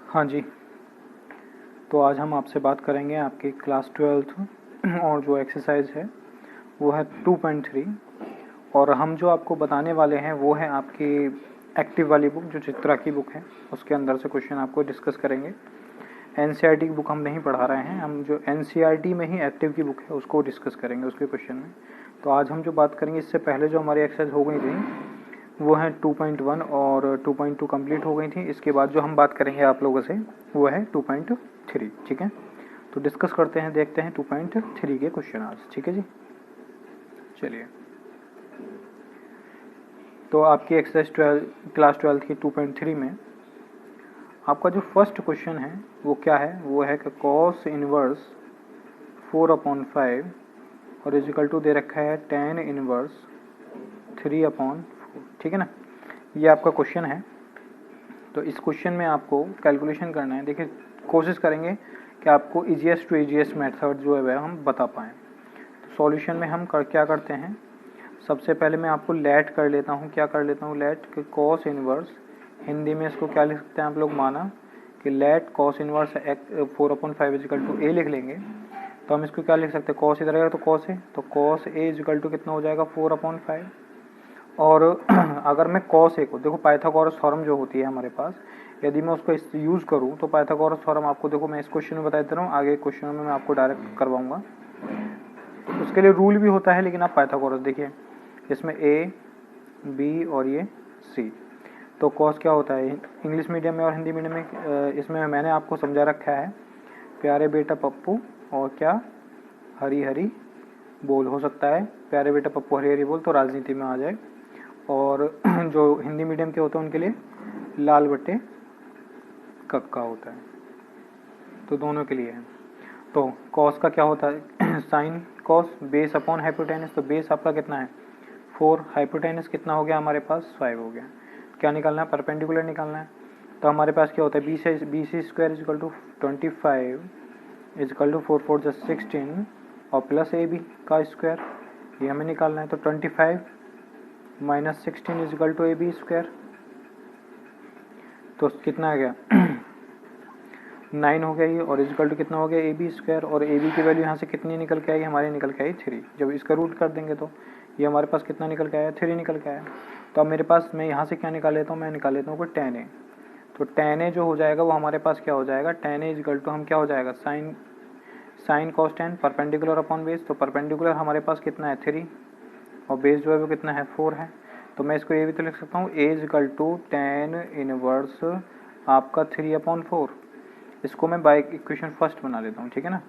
हाँ जी, तो आज हम आपसे बात करेंगे आपकी क्लास 12th और जो एक्सरसाइज है वो है 2.3। और हम जो आपको बताने वाले हैं वो है आपकी एक्टिव वाली बुक, जो चित्रा की बुक है उसके अंदर से क्वेश्चन आपको डिस्कस करेंगे। एनसीईआरटी की बुक हम नहीं पढ़ा रहे हैं, हम जो एनसीईआरटी में ही एक्टिव की बुक है उसको डिस्कस करेंगे उसके क्वेश्चन में। तो आज हम जो बात करेंगे, इससे पहले जो हमारी एक्सरसाइज हो गई थी वो है 2.1 और 2.2 कंप्लीट हो गई थी। इसके बाद जो हम बात करेंगे आप लोगों से वो है 2.3। ठीक है, तो डिस्कस करते हैं, देखते हैं 2.3 के क्वेश्चन आज। ठीक है जी, चलिए। तो आपकी एक्सरसाइज क्लास 12 की 2.3 में आपका जो फर्स्ट क्वेश्चन है वो क्या है, वो है कि कॉस इनवर्स 4/5 और इजिकल टू दे रखा है tan इनवर्स 3/4। ठीक है ना, ये आपका क्वेश्चन है। तो इस क्वेश्चन में आपको कैलकुलेशन करना है। देखिए, कोशिश करेंगे कि आपको इजीएस्ट टू इजीएस्ट मेथड जो है वह हम बता पाएँ। तो सॉल्यूशन में हम क्या करते हैं, सबसे पहले मैं आपको लेट कर लेता हूँ। क्या कर लेता हूँ, लेट के कॉस इनवर्स, हिंदी में इसको क्या लिख सकते हैं आप लोग, माना कि let cos inverse 4/5 is equal to A लिख लेंगे। तो हम इसको क्या लिख सकते हैं, कॉस इधर आएगा तो कॉस ए, तो कॉस ए इजिकल टू कितना हो जाएगा 4/5। और अगर मैं कॉस ए को, देखो पाइथागोरस थ्योरम जो होती है हमारे पास, यदि मैं उसको यूज़ करूँ तो पाइथागोरस थ्योरम आपको, देखो मैं इस क्वेश्चन में बता देता हूँ, आगे क्वेश्चन में मैं आपको डायरेक्ट करवाऊंगा। तो उसके लिए रूल भी होता है, लेकिन आप पाइथागोरस देखिए, इसमें ए बी और ये सी। तो कॉस क्या होता है इंग्लिश मीडियम में और हिंदी मीडियम में, इसमें मैंने आपको समझा रखा है, प्यारे बेटा पप्पू और क्या हरी हरी बोल हो सकता है। प्यारे बेटा पप्पू हरी हरी बोल तो राजनीति में आ जाए, और जो हिंदी मीडियम के होते हैं उनके लिए लाल बट्टे कक्का होता है। तो दोनों के लिए है। तो कॉस का क्या होता है, sine cos base upon hypotenuse. तो बेस आपका कितना है 4, हाइपोटेनस कितना हो गया हमारे पास 5 हो गया। क्या निकालना है, परपेंडिकुलर निकालना है। तो हमारे पास क्या होता है, B C square is equal to 25 is equal to 4 4 16 और प्लस ए बी का स्क्वायर, ये हमें निकालना है। तो 25 minus 16 is equal to A B square, तो कितना आ गया 9 हो गया ये, और इजिकल टू कितना हो गया ए बी स्क्वायर। और ए बी की वैल्यू यहाँ से कितनी निकल के आई, हमारी निकल के आई 3। जब इसका रूट कर देंगे तो ये हमारे पास कितना निकल के आया, 3 निकल के आया। तो अब मेरे पास, मैं यहाँ से क्या निकाल लेता हूँ, मैं निकाल लेता हूँ कोई tan ए। तो tan ए जो हो जाएगा वो हमारे पास क्या हो जाएगा, tan ए इजिकल टू हम क्या हो जाएगा, sine cos tan perpendicular upon base. तो परपेंडिकुलर हमारे पास कितना है 3, और बेस जो है वो कितना है 4 है। तो मैं इसको ये भी तो लिख सकता हूँ, ए इजिकल टू tan इनवर्स आपका 3/4। इसको मैं बाय इक्वेशन फर्स्ट बना लेता हूँ, ठीक है ना,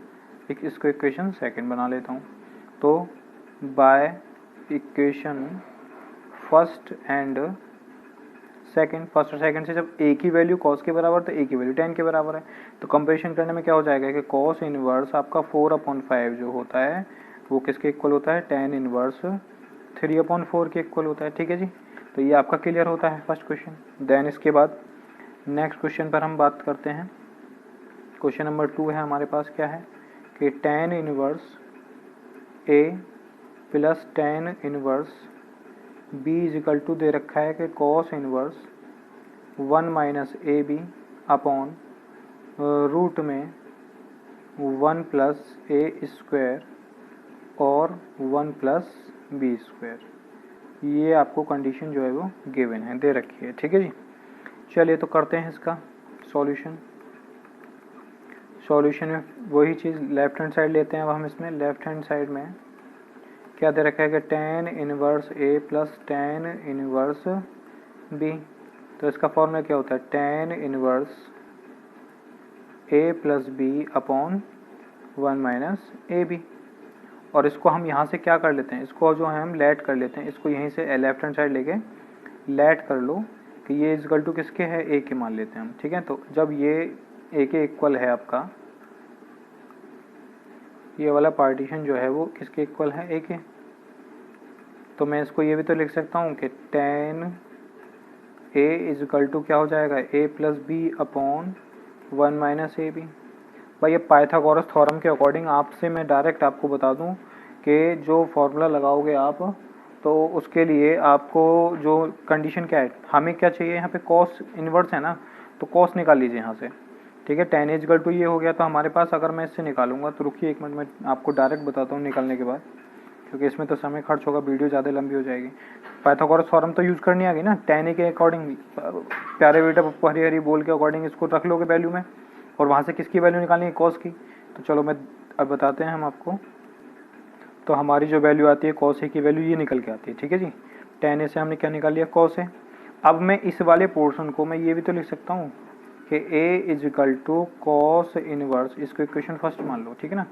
इसको इक्वेशन सेकंड बना लेता हूँ। तो by equation first and second, first और सेकंड से जब ए की वैल्यू कॉस के बराबर तो ए की वैल्यू tan के बराबर है, तो कंपेरिजन करने में क्या हो जाएगा कि कॉस इनवर्स आपका 4/5 जो होता है वो किसके इक्वल होता है, tan इनवर्स 3/4 के इक्वल होता है। ठीक है जी, तो ये आपका क्लियर होता है फर्स्ट क्वेश्चन। देन इसके बाद नेक्स्ट क्वेश्चन पर हम बात करते हैं। क्वेश्चन नंबर 2 है हमारे पास, क्या है कि tan inverse A plus tan inverse B is equal to दे रखा है कि cos inverse 1 minus A B upon root में 1 प्लस ए स्क्वायर और 1 प्लस बी स्क्वायर। ये आपको कंडीशन जो है वो गिवन है, दे रखी है। ठीक है जी, चलिए तो करते हैं इसका सॉल्यूशन। सॉल्यूशन में वही चीज़, लेफ्ट हैंड साइड लेते हैं। अब हम इसमें लेफ्ट हैंड साइड में क्या दे रखा है कि tan inverse A plus tan inverse B. तो इसका फॉर्मूला क्या होता है, tan inverse A plus B upon 1 minus A B. और इसको हम यहाँ से क्या कर लेते हैं, इसको जो है हम लेट कर लेते हैं। इसको यहीं से लेफ्ट हैंड साइड लेके लेट कर लो कि ये इक्वल टू किसके है, ए के मान लेते हैं हम। ठीक है, तो जब ये ए के इक्वल है आपका, ये वाला पार्टीशन जो है वो किसके इक्वल है, ए के। तो मैं इसको ये भी तो लिख सकता हूँ कि tan ए इजिकल टू क्या हो जाएगा, A plus B upon 1 minus A B. भाई ये पाइथागोरस थ्योरम के अकॉर्डिंग आपसे मैं डायरेक्ट आपको बता दूं कि जो फॉर्मूला लगाओगे आप, तो उसके लिए आपको जो कंडीशन क्या है, हमें क्या चाहिए यहाँ पे, कॉस इन्वर्स है ना, तो कॉस निकाल लीजिए यहाँ से। ठीक है। tan इज इक्वल टू ये हो गया, तो हमारे पास अगर मैं इससे निकालूंगा तो रुकिए 1 मिनट में आपको डायरेक्ट बताता हूँ निकालने के बाद, क्योंकि इसमें तो समय खर्च होगा, वीडियो ज़्यादा लंबी हो जाएगी। पाइथागोरस थ्योरम तो यूज़ करनी आ गई ना, tan के अकॉर्डिंग प्यारे बेटा पप्पू हरी हरी बोल के अकॉर्डिंग इसको रख लोगे वैल्यू में, और वहाँ से किसकी वैल्यू निकालनी है, कॉस की। तो चलो मैं अब बताते हैं हम आपको। तो हमारी जो वैल्यू आती है कॉस ए की वैल्यू ये निकल के आती है, ठीक है जी। tan ए से हमने क्या निकाल लिया, कॉस ए। अब मैं इस वाले पोर्शन को मैं ये भी तो लिख सकता हूँ कि a is equal to cos inverse, इसको इक्वेशन फर्स्ट मान लो, ठीक है ना।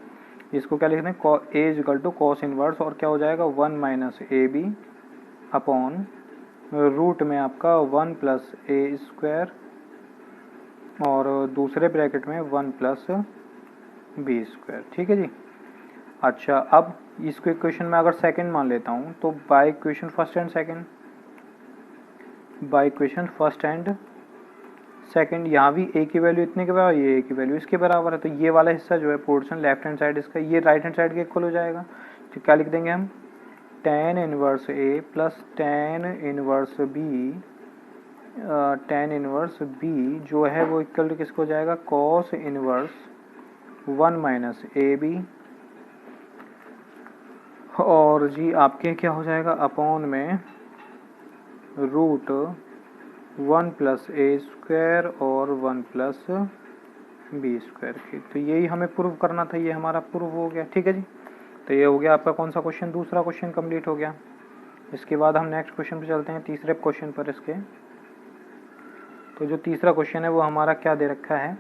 इसको क्या लिखते हैं, a is equal to cos inverse, और क्या हो जाएगा 1 minus A B upon root में आपका 1 प्लस ए स्क्वायर, और दूसरे ब्रैकेट में 1 प्लस बी स्क्वायर, ठीक है जी। अच्छा, अब इसको इक्वेशन में अगर सेकंड मान लेता हूँ तो by equation first and second, by equation first and second, यहाँ भी ए की वैल्यू इतने के बराबर, ये ए की वैल्यू इसके बराबर है, तो ये वाला हिस्सा जो है पोर्शन लेफ्ट हैंड साइड इसका, ये राइट हैंड साइड के इक्वल हो जाएगा। तो क्या लिख देंगे हम, tan inverse A plus tan inverse B, tan inverse B जो है वो इक्वल टू किसको हो जाएगा, cos inverse 1 minus A B, और जी आपके क्या हो जाएगा अपॉन में रूट 1 प्लस ए स्क्वायर और 1 प्लस बी स्क्वायर की। तो यही हमें प्रूव करना था, ये हमारा प्रूव हो गया, ठीक है जी। तो ये हो गया आपका कौन सा क्वेश्चन, दूसरा क्वेश्चन कंप्लीट हो गया। इसके बाद हम नेक्स्ट क्वेश्चन पे चलते हैं, तीसरे क्वेश्चन पर इसके। तो जो तीसरा क्वेश्चन है वो हमारा क्या दे रखा है,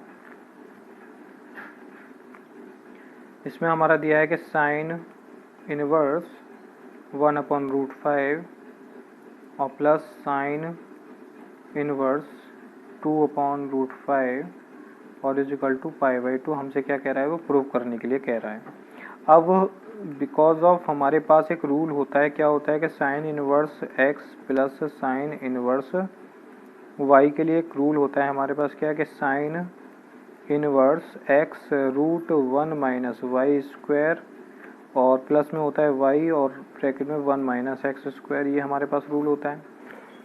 इसमें हमारा दिया है कि साइन इनवर्स 1 अपॉन रूट 5 और plus sine inverse 2 upon root 5 और is equal to pi by 2, हमसे क्या कह रहा है, वो प्रूव करने के लिए कह रहा है। अब बिकॉज ऑफ हमारे पास एक रूल होता है, क्या होता है कि sine inverse x plus sine inverse y के लिए एक रूल होता है हमारे पास, क्या है कि sine inverse x root 1 minus Y square और प्लस में होता है y और ब्रैकेट में 1 माइनस एक्स स्क्वायर, ये हमारे पास रूल होता है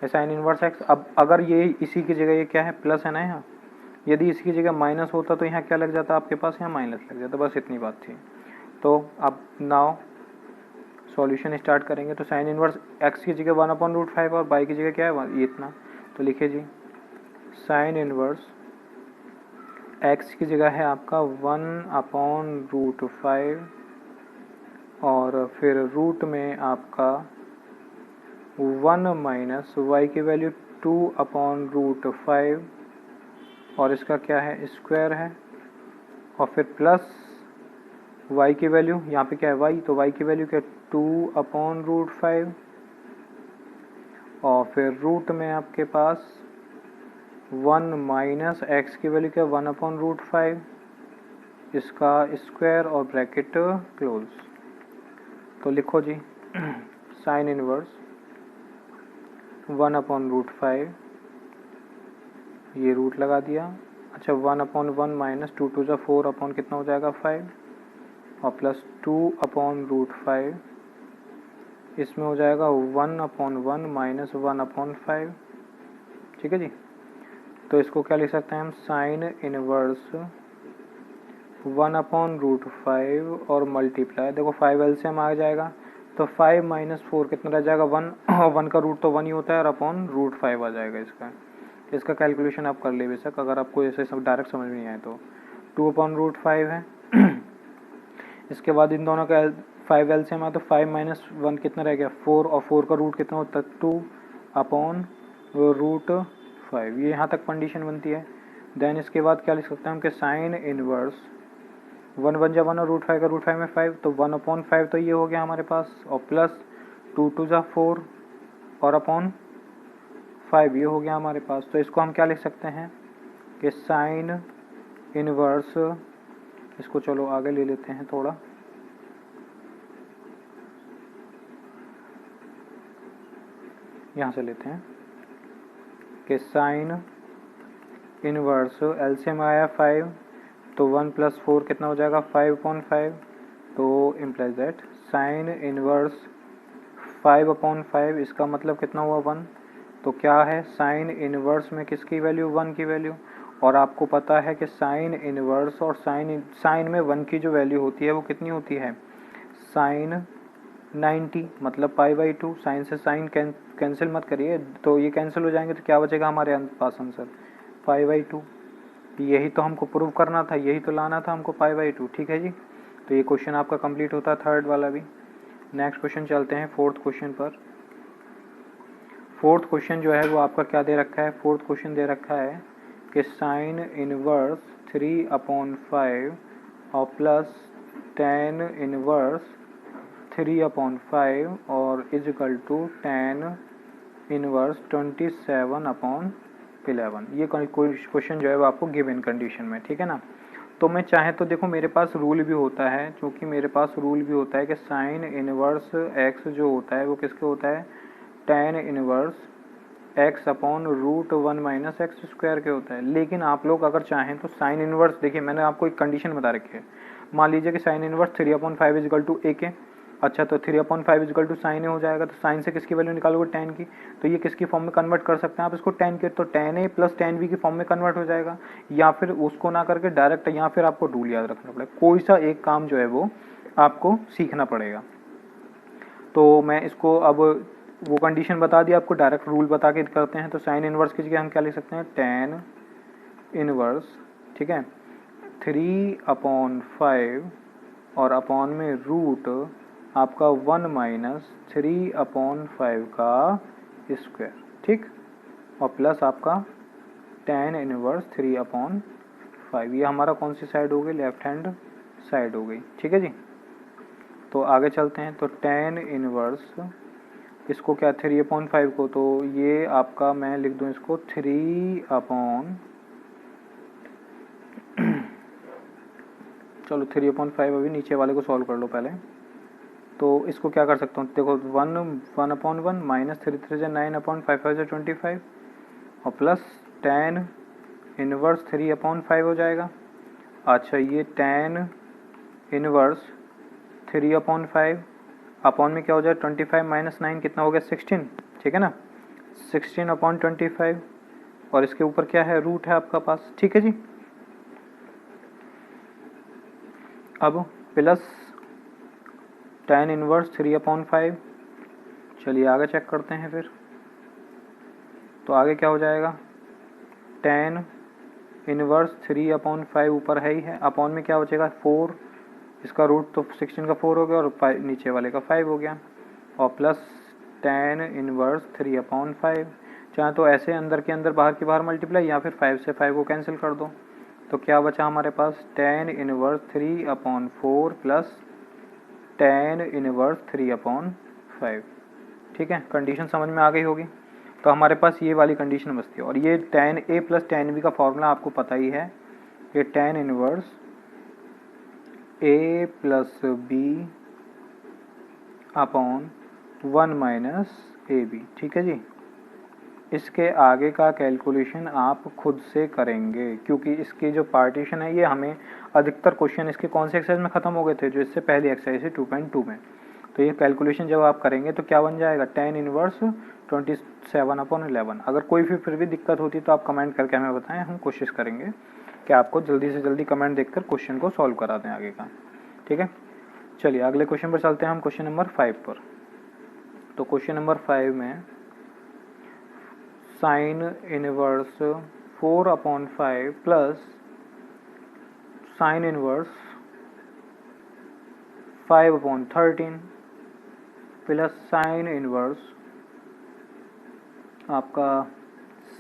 साइन इनवर्स x। अब अगर ये इसी की जगह ये क्या है, प्लस है ना यहाँ, यदि इसकी जगह माइनस होता तो यहाँ क्या लग जाता आपके पास, यहाँ माइनस लग जाता, बस इतनी बात थी। तो अब नाउ सॉल्यूशन स्टार्ट करेंगे। तो साइन इनवर्स x की जगह 1 अपॉन रूट 5 और y की जगह क्या है, ये इतना। तो लिखिए जी, साइन इनवर्स x की जगह है आपका 1 अपॉन रूट 5 और फिर रूट में आपका 1 माइनस y की वैल्यू 2 अपॉन रूट 5 और इसका क्या है, स्क्वायर है, और फिर प्लस y की वैल्यू, यहाँ पे क्या है y, तो y की वैल्यू क्या है 2 अपॉन रूट 5 और फिर रूट में आपके पास 1 माइनस x की वैल्यू क्या है 1 अपॉन रूट 5, इसका स्क्वायर और ब्रैकेट क्लोज। तो लिखो जी साइन इनवर्स 1 अपॉन रूट 5, ये रूट लगा दिया। अच्छा 1 अपॉन 1 माइनस 2 टू 4 अपॉन कितना हो जाएगा 5 और प्लस 2 अपॉन रूट 5, इसमें हो जाएगा 1 अपॉन 1 माइनस 1 अपॉन 5, ठीक है जी। तो इसको क्या लिख सकते हैं हम, साइन इनवर्स 1 अपॉन रूट 5 और मल्टीप्लाई, देखो 5 एलसीएम आ जाएगा, तो 5 माइनस 4 कितना रह जाएगा 1, और 1 का रूट तो 1 ही होता है, और अपॉन रूट 5 आ जाएगा इसका कैलकुलेशन आप कर ले बेशक, अगर आपको ऐसे सब डायरेक्ट समझ में नहीं आए तो 2 अपॉन रूट 5 है। इसके बाद इन दोनों का 5 एलसीएम आ, तो 5 माइनस 1 कितना रह गया 4, और 4 का रूट कितना होता है 2 अपॉन रूट 5, ये यहाँ तक कंडीशन बनती है। देन इसके बाद क्या लिख सकते हैं हम कि साइन इनवर्स 1 1 जा 1 और रूट 5 का रूट 5 में 5, तो 1 अपॉन 5 तो ये हो गया हमारे पास, और प्लस 2 टू जा 4 और अपॉन 5 ये हो गया हमारे पास। तो इसको हम क्या लिख सकते हैं कि साइन इनवर्स, इसको चलो आगे ले लेते हैं थोड़ा, यहाँ से लेते हैं कि साइन इनवर्स एलसीएम आया 5, तो 1 प्लस 4 कितना हो जाएगा 5/5, तो इम्प्लाइज दैट साइन इनवर्स 5/5, इसका मतलब कितना हुआ 1, तो क्या है साइन इनवर्स में किसकी वैल्यू 1 की वैल्यू, और आपको पता है कि साइन इनवर्स और साइन में 1 की जो वैल्यू होती है वो कितनी होती है, साइन 90 मतलब π/2। साइन से साइन कैंसिल मत करिए, तो ये कैंसिल हो जाएंगे तो क्या बचेगा हमारे पास आंसर, π/2। यही तो हमको प्रूव करना था, यही तो लाना था हमको, π/2। ठीक है जी, तो ये क्वेश्चन आपका कंप्लीट होता है, थर्ड वाला भी। नेक्स्ट क्वेश्चन चलते हैं फोर्थ क्वेश्चन पर। फोर्थ क्वेश्चन जो है वो आपका क्या दे रखा है, फोर्थ क्वेश्चन दे रखा है कि साइन इनवर्स 3/5 और प्लस टेन इनवर्स 3/5 और is equal to tan inverse 27/11। ये क्वेश्चन जो है वो आपको गिवन कंडीशन में, ठीक है ना। तो मैं चाहे तो देखो मेरे पास रूल भी होता है, क्योंकि मेरे पास रूल भी होता है कि साइन इनवर्स एक्स जो होता है वो किसके होता है, tan inverse x upon √1 minus x square के होता है। लेकिन आप लोग अगर चाहें तो साइन इनवर्स, देखिए मैंने आपको एक कंडीशन बता रखी है, मान लीजिए कि sine inverse 3/5 is equal to A के। अच्छा, तो 3/5 is equal to sine A हो जाएगा, तो साइन से किसकी वैल्यू निकालोगे, टेन की। तो ये किसकी फॉर्म में कन्वर्ट कर सकते हैं आप इसको, टेन के, तो ten A plus tan B की फॉर्म में कन्वर्ट हो जाएगा। या फिर उसको ना करके डायरेक्ट, या फिर आपको रूल याद रखना पड़ेगा, कोई सा एक काम जो है वो आपको सीखना पड़ेगा। तो मैं इसको अब वो कंडीशन बता दी आपको, डायरेक्ट रूल बता के करते हैं। तो साइन इनवर्स की जगह हम क्या लिख सकते हैं, टेन इनवर्स, ठीक है, 3/5 और अपॉन में रूट आपका 1 माइनस 3/5 का स्क्वायर, ठीक, और प्लस आपका टेन इनवर्स 3/5। ये हमारा कौन सी साइड हो गई, लेफ्ट हैंड साइड हो गई, ठीक है जी। तो आगे चलते हैं, तो टेन इनवर्स इसको क्या 3/5 को, तो ये आपका मैं लिख दूं इसको चलो 3/5 अभी नीचे वाले को सॉल्व कर लो पहले। तो इसको क्या कर सकता हूँ, देखो 1/1 माइनस 3 9/5 5 25 और प्लस टेन इनवर्स 3/5 हो जाएगा। अच्छा, ये टेन इनवर्स 3/5 अपॉन में क्या हो जाए, 25 माइनस 9 कितना हो गया, 16, ठीक है ना, 16/25 और इसके ऊपर क्या है, रूट है आपका पास, ठीक है जी। अब प्लस टेन इनवर्स 3/5, चलिए आगे चेक करते हैं फिर। तो आगे क्या हो जाएगा, टेन इनवर्स 3/5 ऊपर है ही है, अपॉन में क्या बचेगा 4, इसका रूट तो 16 का 4 हो गया और नीचे वाले का 5 हो गया, और प्लस टेन इनवर्स 3/5। चाहे तो ऐसे अंदर के अंदर बाहर के बाहर मल्टीप्लाई, या फिर 5 से 5 को कैंसिल कर दो। तो क्या बचा हमारे पास, tan inverse 3/4 plus tan inverse 3/5, ठीक है। कंडीशन समझ में आ गई होगी। तो हमारे पास ये वाली कंडीशन बचती है, और ये tan A plus tan B का फॉर्मूला आपको पता ही है, ये tan inverse A plus B upon 1 minus A B, ठीक है जी। इसके आगे का कैलकुलेशन आप खुद से करेंगे, क्योंकि इसकी जो पार्टीशन है ये हमें अधिकतर क्वेश्चन इसके कौन से एक्सरसाइज में ख़त्म हो गए थे, जो इससे पहले एक्सरसाइज है 2.2 में। तो ये कैलकुलेशन जब आप करेंगे तो क्या बन जाएगा, टेन इनवर्स 27/11। अगर कोई भी फिर भी दिक्कत होती तो आप कमेंट करके हमें बताएं, हम कोशिश करेंगे कि आपको जल्दी से जल्दी कमेंट देखकर क्वेश्चन को सॉल्व करा दें आगे का, ठीक है। चलिए अगले क्वेश्चन पर चलते हैं हम, क्वेश्चन नंबर 5 पर। तो क्वेश्चन नंबर 5 में sine inverse 4/5 plus sine inverse 5/13 plus sine inverse आपका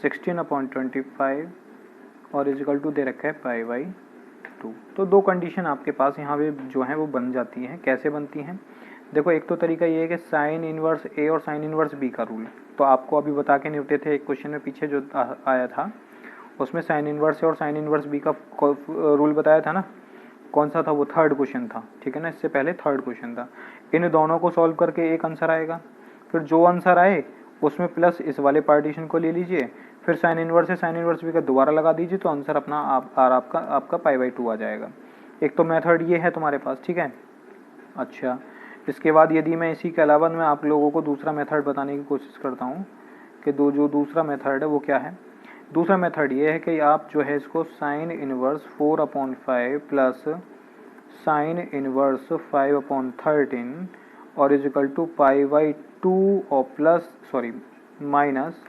16/25 और इजिकल टू दे रखा है π/2। तो दो कंडीशन आपके पास यहाँ पे जो है वो बन जाती हैं। कैसे बनती हैं, देखो एक तो तरीका ये है कि साइन इनवर्स ए और साइन इनवर्स बी का रूल, तो आपको अभी बता के निपटे थे एक क्वेश्चन में पीछे जो आया था, उसमें साइन इनवर्स ए और साइन इनवर्स बी का रूल बताया था ना, कौन सा था वो, थर्ड क्वेश्चन था, ठीक है ना, इससे पहले थर्ड क्वेश्चन था। इन दोनों को सॉल्व करके एक आंसर आएगा, फिर जो आंसर आए उसमें प्लस इस वाले पार्टीशन को ले लीजिए, फिर साइन इनवर्स से साइन इनवर्स बी का दोबारा लगा दीजिए, तो आंसर अपना आपका π/2 आ जाएगा। एक तो मेथड ये है तुम्हारे पास, ठीक है। अच्छा, इसके बाद यदि मैं इसी के अलावा मैं आप लोगों को दूसरा मेथड बताने की कोशिश करता हूँ कि जो दूसरा मेथड है वो क्या है। दूसरा मेथड ये है कि आप जो है इसको sine inverse 4/5 plus sine inverse 5/13 और इज इक्वल टू π/2 और प्लस माइनस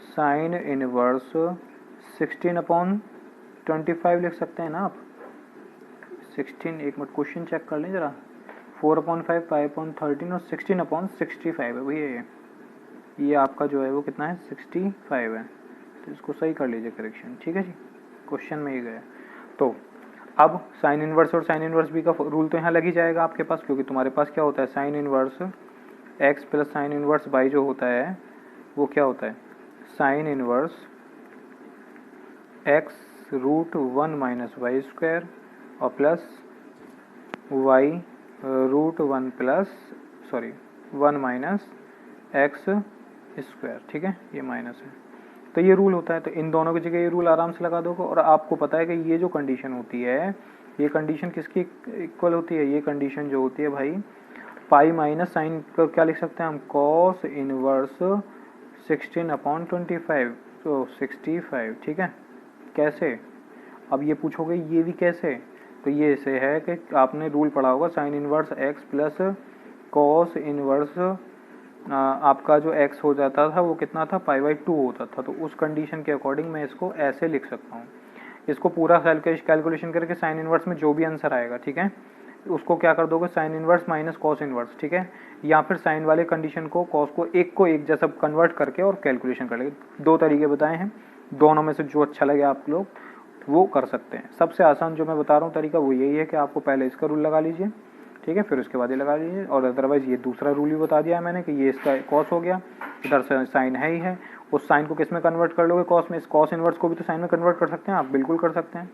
साइन इनवर्स 16/25 लिख सकते हैं ना आप। 16, एक मिनट क्वेश्चन चेक कर लें ज़रा। 4/5, 5/13 और 16/65 है भैया। ये आपका जो है वो कितना है, 65 है। तो इसको सही कर लीजिए करेक्शन, ठीक है जी, क्वेश्चन में ही गया। तो अब साइन इनवर्स और साइन इनवर्स बी का रूल तो यहाँ लग ही जाएगा आपके पास, क्योंकि तुम्हारे पास क्या होता है, sine inverse x plus sine inverse y जो होता है वो क्या होता है, sine inverse x root 1 minus Y square और plus y root 1 minus x square, ठीक है, ये माइनस है। तो ये रूल होता है, तो इन दोनों की जगह ये रूल आराम से लगा दोगे। और आपको पता है कि ये जो कंडीशन होती है, ये कंडीशन किसकी इक्वल होती है, ये कंडीशन जो होती है भाई पाई माइनस साइन को क्या लिख सकते हैं हम, कॉस इनवर्स 16/25, तो 65, ठीक है। कैसे, अब ये पूछोगे ये भी कैसे, तो ये ऐसे है कि आपने रूल पढ़ा होगा sign inverse x plus cos inverse आपका जो x हो जाता था वो कितना था, π/2 होता था। तो उस कंडीशन के अकॉर्डिंग मैं इसको ऐसे लिख सकता हूँ। इसको पूरा कैलकुलेशन करके साइन इनवर्स में जो भी आंसर आएगा, ठीक है, उसको क्या कर दोगे, sine inverse minus cos inverse, ठीक है, या फिर साइन वाले कंडीशन को कॉस को एक जैसा कन्वर्ट करके और कैलकुलेशन कर लेंगे। 2 तरीके बताए हैं, दोनों में से जो अच्छा लगे आप लोग वो कर सकते हैं। सबसे आसान जो मैं बता रहा हूँ तरीका वो यही है कि आपको पहले इसका रूल लगा लीजिए, ठीक है, फिर उसके बाद ये लगा लीजिए। और अदरवाइज ये दूसरा रूल भी बता दिया है मैंने कि ये इसका कॉस हो गया, इधर से साइन है ही है, उस साइन को किस में कन्वर्ट कर लोगे, कॉस में। इस कॉस इनवर्स को भी तो साइन में कन्वर्ट कर सकते हैं आप, बिल्कुल कर सकते हैं।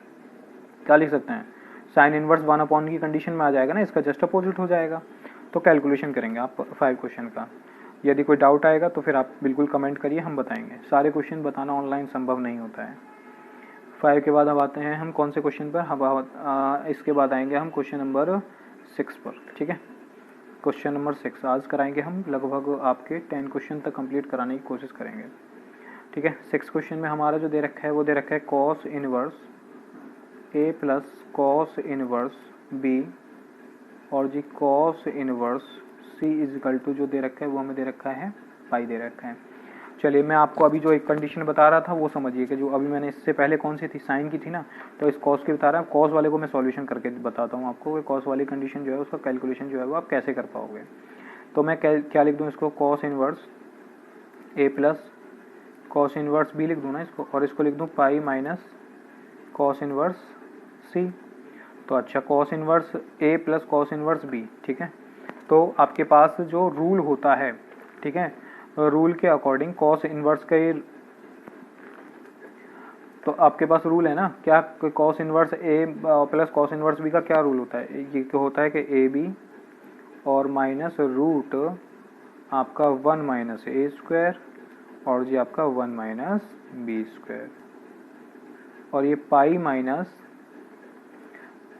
क्या लिख सकते हैं, साइन इनवर्स 1/, की कंडीशन में आ जाएगा ना, इसका जस्ट अपोजिट हो जाएगा। तो कैलकुलेशन करेंगे आप 5 क्वेश्चन का। यदि कोई डाउट आएगा तो फिर आप बिल्कुल कमेंट करिए, हम बताएंगे। सारे क्वेश्चन बताना ऑनलाइन संभव नहीं होता है। 5 के बाद अब आते हैं हम कौन से क्वेश्चन पर, हम इसके बाद आएंगे हम क्वेश्चन नंबर 6 पर, ठीक है। क्वेश्चन नंबर 6 आज कराएंगे हम, लगभग आपके 10 क्वेश्चन तक कंप्लीट कराने की कोशिश करेंगे, ठीक है। 6 क्वेश्चन में हमारा जो दे रखा है वो दे रखा है cos inverse A plus cos inverse B और जी cos inverse C is equal to जो दे रखा है वो हमें दे रखा है पाई दे रखा है। चलिए मैं आपको अभी जो एक कंडीशन बता रहा था वो समझिए कि जो अभी मैंने इससे पहले कौन सी थी, साइन की थी ना, तो इस कॉस की बता रहा हूँ। कॉस वाले को मैं सॉल्यूशन करके बताता हूँ आपको कि कॉस वाली कंडीशन जो है उसका कैलकुलेशन जो है वो आप कैसे कर पाओगे। तो मैं क्या लिख दूँ इसको, cos inverse A plus cos inverse B लिख दूँ ना इसको, और इसको लिख दूँ पाई माइनस कॉस इनवर्स सी। तो अच्छा, cos inverse A plus cos inverse B, ठीक है। तो आपके पास जो रूल होता है, ठीक है, रूल के अकॉर्डिंग कॉस इनवर्स का ये, तो आपके पास रूल है ना क्या, cos inverse A plus cos inverse B का क्या रूल होता है, ये होता है कि ए बी और माइनस रूट आपका 1 माइनस ए स्क्वायर और जी आपका 1 माइनस बी स्क्वायर, और ये पाई माइनस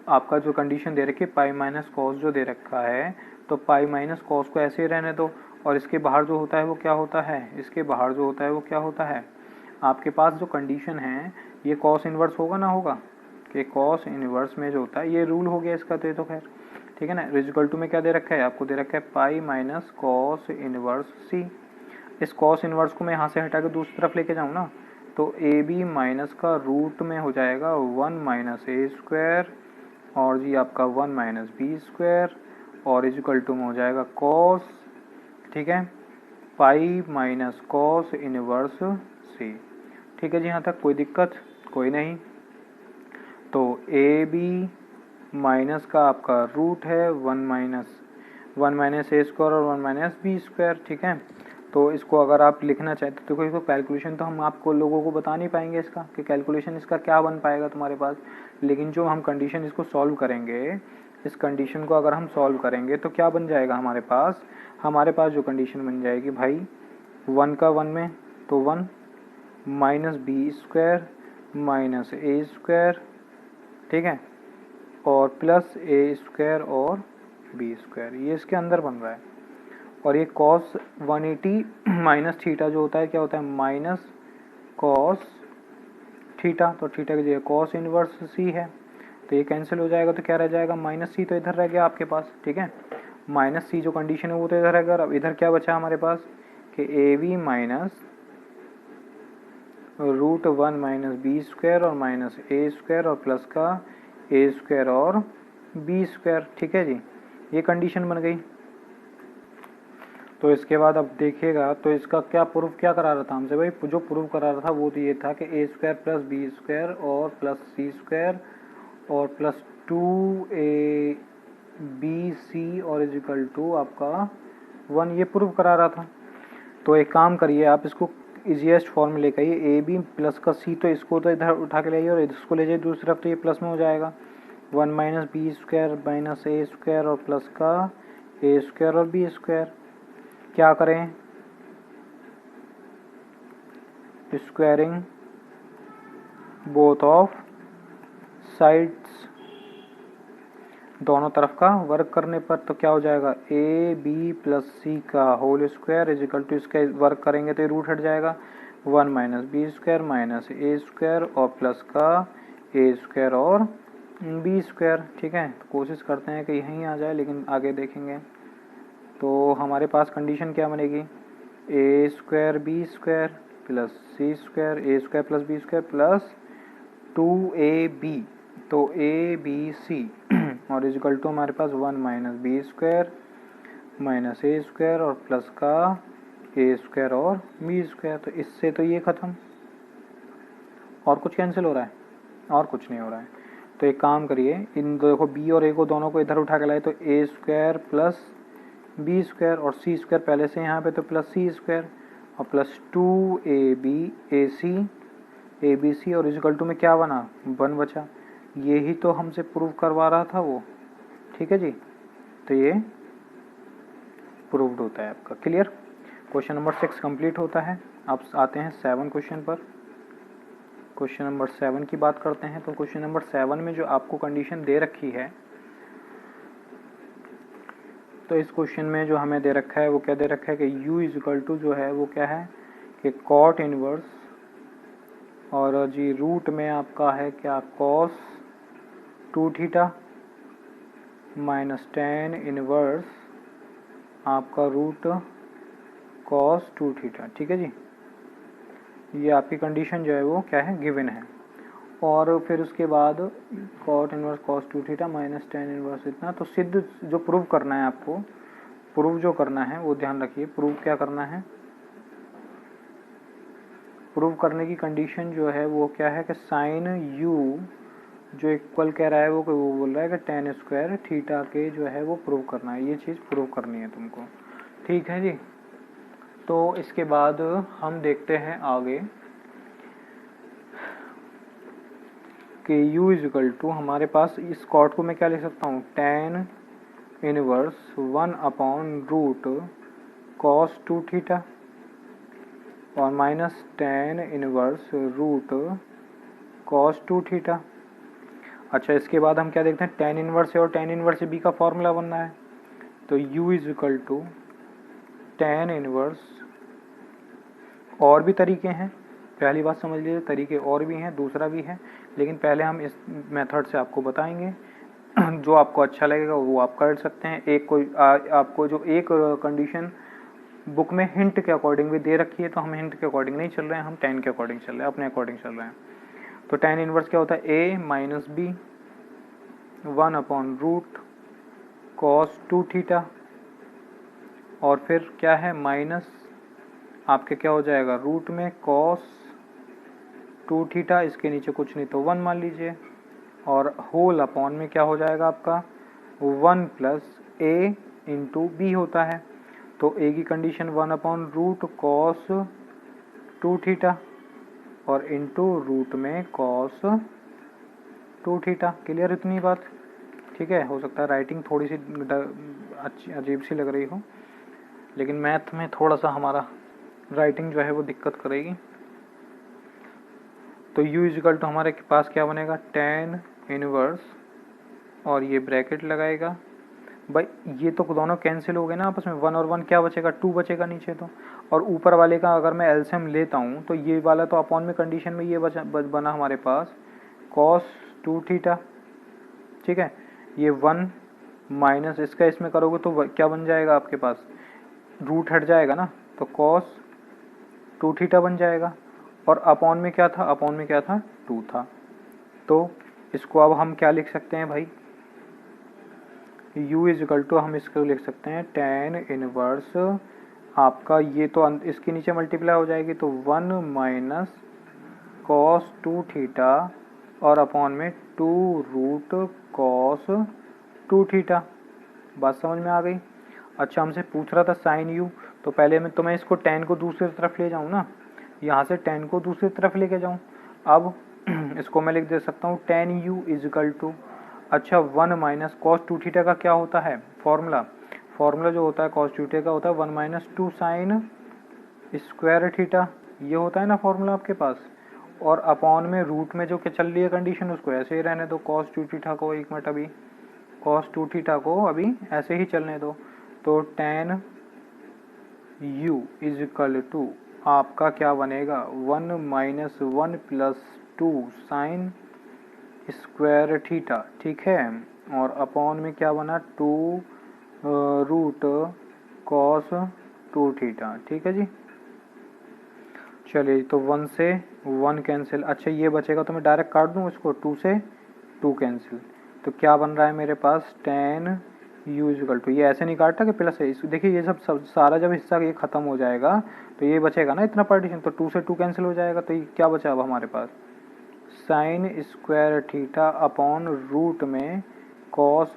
आपका जो कंडीशन दे रखी है पाई माइनस कॉस जो दे रखा है, तो पाई माइनस कॉस को ऐसे ही रहने दो। और इसके बाहर जो होता है वो क्या होता है, इसके बाहर जो होता है वो क्या होता है, आपके पास जो कंडीशन है ये कॉस इनवर्स होगा ना, होगा कि कॉस इनवर्स में जो होता है ये रूल हो गया इसका, तो ये तो खैर ठीक है ना। इक्वल टू में क्या दे रखा है, आपको दे रखा है पाई माइनस कॉस इनवर्स सी। इस कॉस इनवर्स को मैं यहाँ से हटा के दूसरी तरफ लेके जाऊँ ना, तो ए बी माइनस का रूट में हो जाएगा 1 माइनस ए स्क्वायर और जी आपका 1 माइनस बी स्क्वायर और इक्वल टू में हो जाएगा कॉस, ठीक है, पाई माइनस कॉस इनवर्स सी। ठीक है जी, यहाँ तक कोई दिक्कत कोई नहीं। तो ए बी माइनस का आपका रूट है 1 माइनस ए स्क्वायर और 1 माइनस बी स्क्वायर, ठीक है। तो इसको अगर आप लिखना चाहते तो देखो, इसको कैलकुलेशन तो हम आपको लोगों को बता नहीं पाएंगे इसका कि कैलकुलेशन इसका क्या बन पाएगा तुम्हारे पास, लेकिन जो हम कंडीशन इसको सॉल्व करेंगे, इस कंडीशन को अगर हम सॉल्व करेंगे तो क्या बन जाएगा हमारे पास जो कंडीशन बन जाएगी भाई 1 का 1 में तो 1 minus B square minus A square, ठीक है, और प्लस ए स्क्वायर और बी स्क्वायर, ये इसके अंदर बन रहा है। और ये कॉस 180 माइनस थीटा जो होता है क्या होता है, माइनस कॉस थीटा, तो थीटा की जगह कॉस इनवर्स सी है, तो ये कैंसिल हो जाएगा, तो क्या रह जाएगा माइनस सी, तो इधर रह गया आपके पास, ठीक है। माइनस सी जो कंडीशन है वो तो इधर रहेगा। अब इधर क्या बचा हमारे पास कि A B minus √1 minus B square और माइनस ए स्क्वायर और प्लस का ए स्क्वायर और बी स्क्वायर, ठीक है जी, ये कंडीशन बन गई। तो इसके बाद अब देखिएगा, तो इसका क्या प्रूफ क्या करा रहा था हमसे भाई, जो प्रूफ करा रहा था वो तो ये था कि ए स्क्वायर प्लस बी स्क्वायर और प्लस सी स्क्वायर और प्लस 2ab और इजिकल टू आपका 1, ये प्रूफ करा रहा था। तो एक काम करिए, आप इसको इजीएस्ट फॉर्म में लेकर आइए, ए बी प्लस का सी, तो इसको तो इधर उठा के लाइए और इसको ले जाइए दूसरी तरफ, तो ये प्लस में हो जाएगा 1 minus B square minus A square और प्लस का ए स्क्वायर और बी स्क्वायर। क्या करें, स्क्वायरिंग बोथ ऑफ साइड्स, दोनों तरफ का वर्क करने पर तो क्या हो जाएगा ए बी प्लस सी का होल स्क्वायर इजिकल टू, इसका वर्क करेंगे तो ये रूट हट जाएगा 1 minus B square minus A square और प्लस का ए स्क्वायर और बी स्क्वायर, ठीक है। तो कोशिश करते हैं कि यहीं आ जाए, लेकिन आगे देखेंगे। तो हमारे पास कंडीशन क्या बनेगी, A square B square plus C square, A square plus B square plus 2ab, तो ए बी सी और इजिकल टू हमारे पास 1 minus B square minus A square और प्लस का ए स्क्वायर और बी स्क्वायर। तो इससे तो ये ख़त्म, और कुछ कैंसिल हो रहा है, और कुछ नहीं हो रहा है। तो एक काम करिए, इन देखो बी और ए को दोनों को इधर उठा के लाए, तो ए स्क्वायर प्लस बी स्क्वायर और सी स्क्वायर पहले से यहाँ पे, तो प्लस सी स्क्वायर और प्लस 2ab और इजिकल टू में क्या बना 1 बचा, यही तो हमसे प्रूव करवा रहा था वो, ठीक है जी। तो ये प्रूव्ड होता है आपका, क्लियर। क्वेश्चन नंबर 6 कंप्लीट होता है। अब आते हैं 7 क्वेश्चन पर। क्वेश्चन नंबर 7 की बात करते हैं। तो क्वेश्चन नंबर 7 में जो आपको कंडीशन दे रखी है, तो इस क्वेश्चन में जो हमें दे रखा है वो क्या दे रखा है कि u इजिकल टू जो है वो क्या है कि कॉट इनवर्स, और जी रूट में आपका है क्या cos 2 theta minus tan inverse आपका रूट कॉस 2 थीटा, ठीक है जी। ये आपकी कंडीशन जो है वो क्या है गिवन है। और फिर उसके बाद cot inverse cos 2 theta minus tan inverse इतना। तो सिद्ध जो प्रूव करना है आपको, प्रूव जो करना है वो ध्यान रखिए, प्रूव क्या करना है, प्रूव करने की कंडीशन जो है वो क्या है कि साइन u जो इक्वल कह रहा है वो बोल रहा है कि टेन स्क्वायर थीटा के जो है वो प्रूव करना है, ये चीज़ प्रूव करनी है तुमको, ठीक है जी। तो इसके बाद हम देखते हैं आगे कि u इजिकल टू हमारे पास इस कॉट को मैं क्या लिख सकता हूँ, tan inverse 1 upon root cos 2 theta और minus tan inverse root cos 2 theta. अच्छा, इसके बाद हम क्या देखते हैं, टेन इनवर्स ए और टेन इनवर्स बी का फॉर्मूला बनना है। तो u is equal to tan inverse, और भी तरीके हैं, पहली बात समझ लीजिए, तरीके और भी हैं, दूसरा भी है, लेकिन पहले हम इस मेथड से आपको बताएंगे। जो आपको अच्छा लगेगा वो आप कर सकते हैं। एक कोई आपको जो एक कंडीशन बुक में हिंट के अकॉर्डिंग भी दे रखी है, तो हम हिंट के अकॉर्डिंग नहीं चल रहे हैं, हम टेन के अकॉर्डिंग चल रहे हैं, अपने अकॉर्डिंग चल रहे हैं। तो टेन इनवर्स क्या होता है, a minus B 1 upon root cos 2 theta, और फिर क्या है माइनस आपके क्या हो जाएगा रूट में कॉस 2 थीटा, इसके नीचे कुछ नहीं तो 1 मान लीजिए, और होल अपॉन में क्या हो जाएगा आपका 1 प्लस a इंटू बी होता है। तो a की condition 1 upon root cos 2 theta और इंटू रूट में कॉस 2 थीटा। क्लियर इतनी बात, ठीक है। हो सकता है राइटिंग थोड़ी सी अच्छी अजीब सी लग रही हो, लेकिन मैथ में थोड़ा सा हमारा राइटिंग जो है वो दिक्कत करेगी। तो u इजिकल टू हमारे पास क्या बनेगा, टेन इनवर्स और ये ब्रैकेट लगाएगा भाई, ये तो दोनों कैंसिल हो गए ना आपस में, 1 और 1 क्या बचेगा 2 बचेगा नीचे। तो और ऊपर वाले का अगर मैं एलसीएम लेता हूँ तो ये वाला तो अपॉन में कंडीशन में ये बना हमारे पास cos 2 थीटा, ठीक है। ये 1 माइनस इसका इसमें करोगे तो क्या बन जाएगा आपके पास, रूट हट जाएगा ना, तो cos 2 थीटा बन जाएगा। और अपॉन में क्या था, अपॉन में क्या था, 2 था। तो इसको अब हम क्या लिख सकते हैं भाई, u इज इक्वल टू, हम इसको लिख सकते हैं tan इनवर्स आपका, ये तो इसके नीचे मल्टीप्लाई हो जाएगी तो 1 माइनस cos 2 थीटा और अपॉन में 2 रूट cos 2 थीटा। बात समझ में आ गई। अच्छा हमसे पूछ रहा था साइन यू, तो पहले मैं इसको tan को दूसरी तरफ ले जाऊँ ना, यहाँ से tan को दूसरी तरफ लेके जाऊँ। अब इसको मैं लिख दे सकता हूँ tan u is equal to, अच्छा 1 माइनस कॉस 2 थीटा का क्या होता है फॉर्मूला, फॉर्मूला जो होता है कॉस 2 थीटा का होता है 1 माइनस 2 साइन स्क्वायर थीटा, ये होता है ना फॉर्मूला आपके पास। और अपॉन में रूट में जो क्या चल रही है कंडीशन उसको ऐसे ही रहने दो, कॉस 2 थीटा को एक मिनट अभी, कॉस 2 थीटा को अभी ऐसे ही चलने दो। तो tan u is equal to आपका क्या बनेगा 1 minus 1 plus 2 sine square theta, ठीक है। और अपॉन में क्या बना 2 रूट कॉस 2 थीटा, ठीक है जी। चलिए तो 1 से 1 कैंसिल, अच्छा ये बचेगा तो मैं डायरेक्ट काट दूँ इसको, 2 से 2 कैंसिल, तो क्या बन रहा है मेरे पास tan u इक्वल टू, ये ऐसे नहीं काटता कि प्लस है, देखिए ये सब सारा जब हिस्सा ये खत्म हो जाएगा तो ये बचेगा ना इतना पार्टीशन, तो 2 से 2 कैंसिल हो जाएगा, तो ये क्या बचा अब हमारे पास sine square theta upon root में कॉस